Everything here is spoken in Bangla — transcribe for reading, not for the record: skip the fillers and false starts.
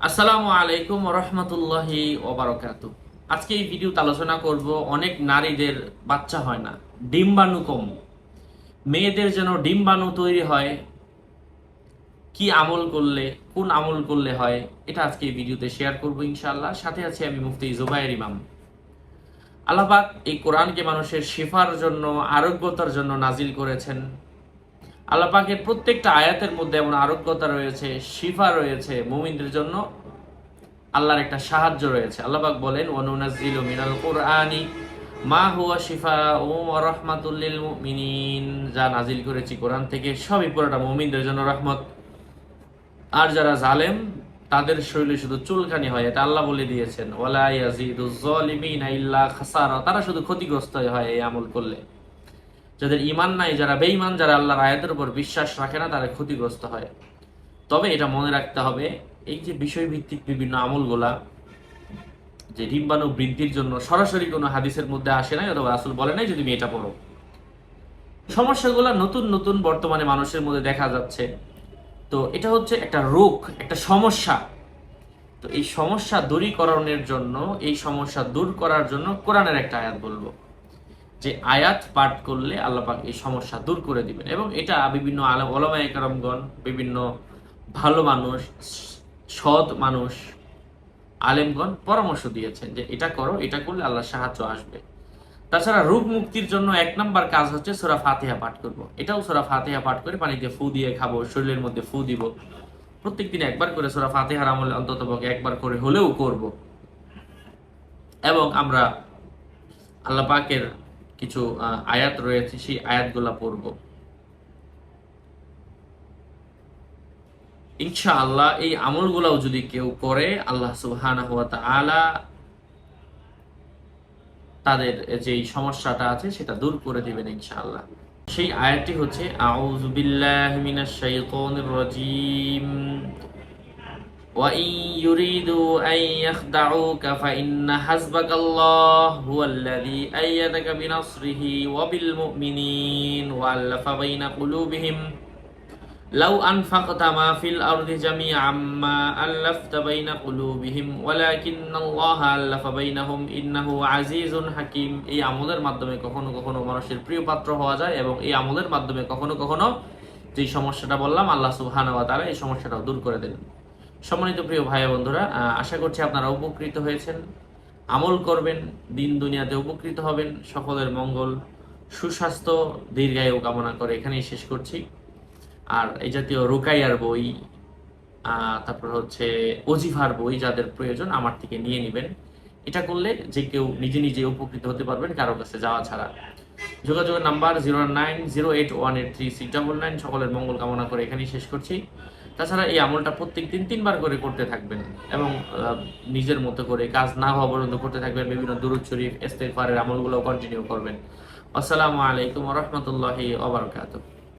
আসসালামু আলাইকুম রহমতুল্লাহি ওবারকাতু। আজকে এই ভিডিওতে আলোচনা করব অনেক নারীদের বাচ্চা হয় না, ডিম্বাণু কম। মেয়েদের যেন ডিম্বাণু তৈরি হয়, কি আমল করলে, কোন আমল করলে হয়, এটা আজকে এই ভিডিওতে শেয়ার করব ইনশাআল্লাহ। সাথে আছে আমি মুফতি জুবায়ের ইমাম। আল্লাহ পাক এই কোরআনকে মানুষের শিফার জন্য, আরোগ্যতার জন্য নাজিল করেছেন। আল্লাহ পাকের প্রত্যেকটা আয়াতের মধ্যে এমন আরোগ্যতা রয়েছে, শিফা রয়েছে মুমিনদের জন্য। আল্লাহর একটা সাহায্য রয়েছে। আল্লাহ পাক বলেন, ওয়ানুনাজ্জিলু মিনাল কুরআনি মা হুয়া শিফাউম ওয়া রাহমাতুল লিল মুমিনিন। যা নাজিল করেছি কোরআন থেকে সবই পুরোটা মুমিনদের জন্য রহমত। আর যারা জালেম তাদের শরীরে শুধু চুলকানি হয়, এটা আল্লাহ বলে দিয়েছেন। ওয়ালা ইয়াজিদুজ জালিমিনা ইল্লা খাসারা। তারা শুধু ক্ষতিগ্রস্ত হয় এই আমল করলে। যাদের ঈমান নাই, যারা বেঈমান, যারা আল্লাহর আয়াতের উপর বিশ্বাস রাখে না, তারা ক্ষতিগ্রস্ত হয়। তবে এটা মনে রাখতে হবে, এই যে বিষয়ভিত্তিক বিভিন্ন আমলগুলা, যে ডিম্বাণু বৃদ্ধির জন্য সরাসরি কোনো হাদিসের মধ্যে আসে নাই, অথবা রাসূল বলে নাই যে তুমি এটা পড়ো। সমস্যাগুলো নতুন নতুন বর্তমানে মানুষের মধ্যে দেখা যাচ্ছে। তো এটা হচ্ছে একটা রোগ, একটা সমস্যা। তো এই সমস্যা দূরীকরণের জন্য, এই সমস্যা দূর করার জন্য কোরআনের একটা আয়াত বলবো, যে আয়াত পাঠ করলে আল্লাহ পাক এই সমস্যা দূর করে দিবেন। এবং এটা বিভিন্ন ওলামায়ে কেরামগণ, বিভিন্ন ভালো মানুষ, সৎ মানুষ, আলেমগণ পরামর্শ দিয়েছেন যে এটা করো, এটা করলে আল্লাহর সাহায্য আসবে। তাছাড়া রোগ মুক্তির জন্য 1 নম্বর কাজ হচ্ছে সূরা ফাতিহা পাঠ করব। এটাও সূরা ফাতিহা পাঠ করে পানিতে ফু দিয়ে খাবো, শরীরের মধ্যে ফু দিব। প্রত্যেকদিন একবার করে সূরা ফাতিহার আমল অন্ততপক্ষে একবার করে হলেও করব। এবং আমরা আল্লাহ পাকের কিছু আয়াত রয়েছে, সেই আয়াতগুলা পড়ব ইনশাআল্লাহ। এই আমলগুলাও যদি কেউ করে, আল্লাহ সুবহানাহু ওয়া তাআলা তাদের যে সমস্যাটা আছে সেটা দূর করে দিবেন ইনশাআল্লাহ। সেই আয়াতটি হচ্ছে, আউযু বিল্লাহি মিনাশ শাইতানির রাজীম, ওয়া ইন ইউরিদু আন ইয়াখদাউকা ফাইন্না হাসবাকাল্লাহ হুয়াল্লাযী আইয়াদাকা বিনাসরিহি ওয়া বিল মুমিনিন ওয়া আল্লাফা বাইনা কুলুবিহিম লাউ আনফাকতা মা ফিল আরদি জামিআম মা আল্লাফতা বাইনা কুলুবিহিম ওয়ালাকিন্নাল্লাহা আল্লাফা বাইনাহুম ইন্নাহু আজিজুন হাকীম। এই আমলের মাধ্যমে কখনো কখনো মানুষের প্রিয় পাত্র হওয়া যায়, এবং এই আমলের মাধ্যমে কখনো কখনো যে সমস্যাটা বললাম, আল্লাহ সুবহানাহু ওয়া তাআলা এই সমস্যাটাও দূর করে দেন। সম্মানিত প্রিয় ভাই বন্ধুরা, আশা করছি আপনারা উপকৃত হয়েছেন। আমল করবেন, দিন দুনিয়াতে উপকৃত হবেন। সকলের মঙ্গল, সুস্বাস্থ্য, দীর্ঘায়ু কামনা করে এখানেই শেষ করছি। আর এই জাতীয় রুকাইয়ার বই, তারপর হচ্ছে অজিফার বই যাদের প্রয়োজন আমার থেকে নিয়ে নেবেন। এটা করলে যে কেউ নিজে নিজে উপকৃত হতে পারবেন, কারো কাছে যাওয়া ছাড়া। যোগাযোগের নাম্বার 09081836999। সকলের মঙ্গল কামনা করে এখানেই শেষ করছি। তাছাড়া এই আমলটা প্রত্যেক দিন 3বার করে করতে থাকবেন, এবং নিজের মতো করে কাজ না হওয়া পর্যন্ত করতে থাকবেন। বিভিন্ন দুরূদ শরীফ, ইস্তেগফারের আমলগুলো কন্টিনিউ করবেন। আসসালামু আলাইকুম ওয়া রাহমাতুল্লাহি ওয়া বারাকাতুহু।